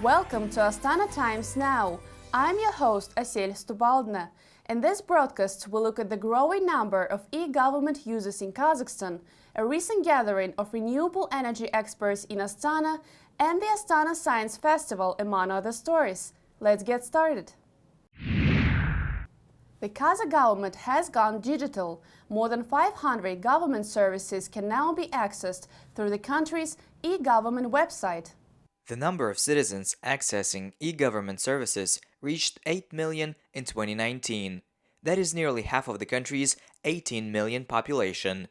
Welcome to Astana Times Now. I'm your host Asel Stubaldna. In this broadcast, we look at the growing number of e-government users in Kazakhstan, a recent gathering of renewable energy experts in Astana, and the Astana Science Festival, among other stories. Let's get started. The Kazakh government has gone digital. More than 500 government services can now be accessed through the country's e-government website. The number of citizens accessing e-government services reached 8 million in 2019. That is nearly half of the country's 18 million population.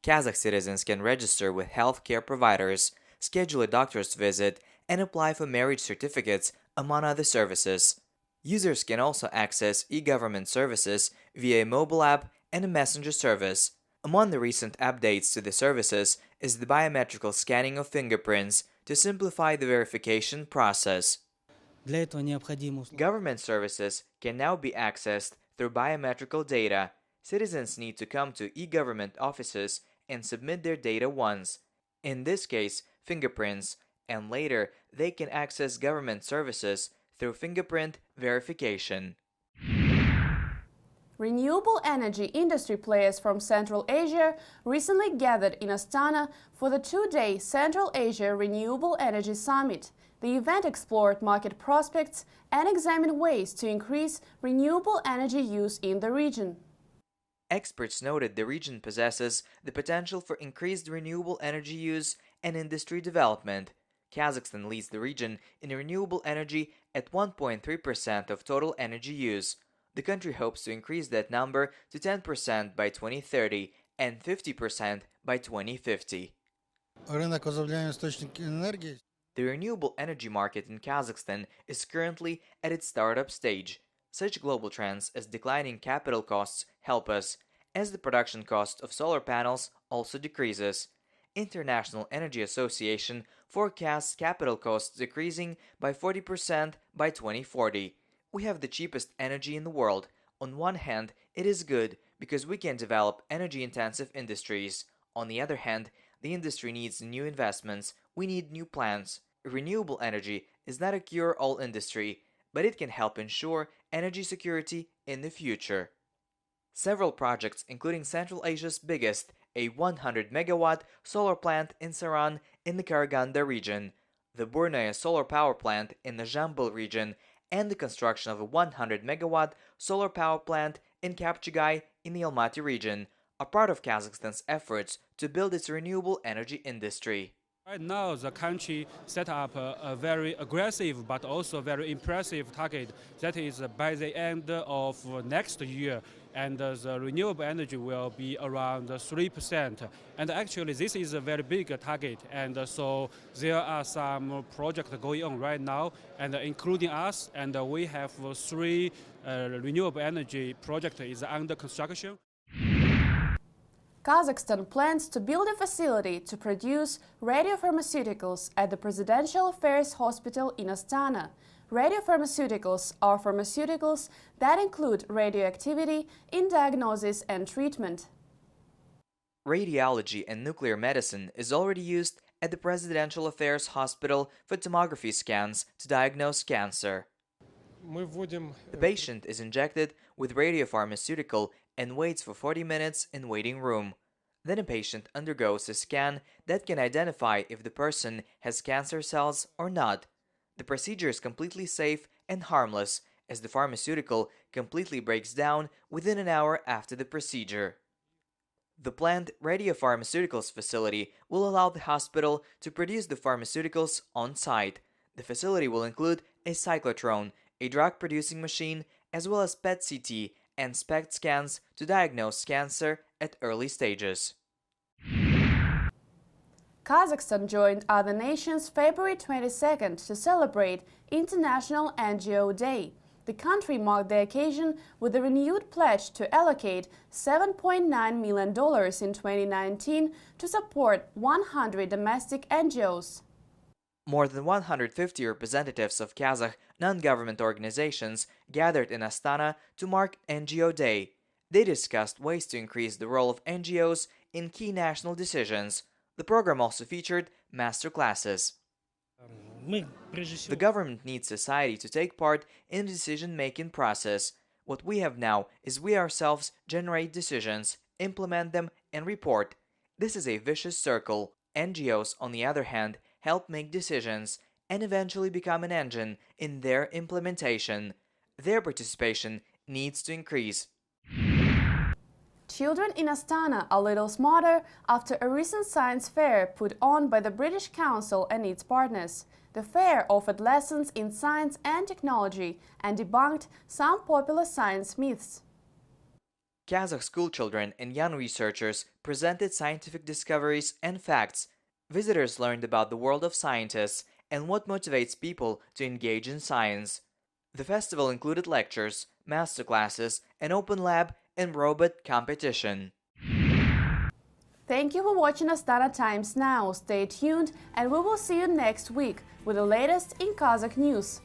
Kazakh citizens can register with healthcare providers, schedule a doctor's visit, and apply for marriage certificates, among other services. Users can also access e-government services via a mobile app and a messenger service. Among the recent updates to the services is the biometrical scanning of fingerprints to simplify the verification process. Government services can now be accessed through biometrical data. Citizens need to come to e-government offices and submit their data once, in this case fingerprints, and later they can access government services through fingerprint verification. Renewable energy industry players from Central Asia recently gathered in Astana for the two-day Central Asia Renewable Energy Summit. The event explored market prospects and examined ways to increase renewable energy use in the region. Experts noted the region possesses the potential for increased renewable energy use and industry development. Kazakhstan leads the region in renewable energy at 1.3% of total energy use. The country hopes to increase that number to 10% by 2030 and 50% by 2050. The renewable energy market in Kazakhstan is currently at its startup stage. Such global trends as declining capital costs help us, as the production cost of solar panels also decreases. International Energy Association forecasts capital costs decreasing by 40% by 2040. We have the cheapest energy in the world. On one hand, it is good because we can develop energy-intensive industries. On the other hand, the industry needs new investments. We need new plants. Renewable energy is not a cure-all industry, but it can help ensure energy security in the future. Several projects, including Central Asia's biggest, a 100-megawatt solar plant in Saran in the Karaganda region, the Burnaya solar power plant in the Zhambul region, and the construction of a 100-megawatt solar power plant in Kapchagay in the Almaty region, are part of Kazakhstan's efforts to build its renewable energy industry. Right now, the country set up a very aggressive but also very impressive target. That is by the end of next year, and the renewable energy will be around 3%. And actually, this is a very big target. And so there are some projects going on right now, and including us. And we have three renewable energy projects is under construction. Kazakhstan plans to build a facility to produce radiopharmaceuticals at the Presidential Affairs Hospital in Astana. Radiopharmaceuticals are pharmaceuticals that include radioactivity in diagnosis and treatment. Radiology and nuclear medicine is already used at the Presidential Affairs Hospital for tomography scans to diagnose cancer. The patient is injected with radiopharmaceutical and waits for 40 minutes in waiting room. Then a patient undergoes a scan that can identify if the person has cancer cells or not. The procedure is completely safe and harmless, as the pharmaceutical completely breaks down within an hour after the procedure. The planned radiopharmaceuticals facility will allow the hospital to produce the pharmaceuticals on site. The facility will include a cyclotron, a drug-producing machine, as well as PET-CT and SPECT scans to diagnose cancer at early stages. Kazakhstan joined other nations February 22nd to celebrate International NGO Day. The country marked the occasion with a renewed pledge to allocate $7.9 million in 2019 to support 100 domestic NGOs. More than 150 representatives of Kazakh non-government organizations gathered in Astana to mark NGO Day. They discussed ways to increase the role of NGOs in key national decisions. The program also featured master classes. The government needs society to take part in the decision-making process. What we have now is we ourselves generate decisions, implement them, and report. This is a vicious circle. NGOs, on the other hand, help make decisions and eventually become an engine in their implementation. Their participation needs to increase. Children in Astana are a little smarter after a recent science fair put on by the British Council and its partners. The fair offered lessons in science and technology and debunked some popular science myths. Kazakh schoolchildren and young researchers presented scientific discoveries and facts. Visitors learned about the world of scientists and what motivates people to engage in science. The festival included lectures, masterclasses, an open lab, and robot competition. Thank you for watching Astana Times Now. Stay tuned and we will see you next week with the latest in Kazakh news.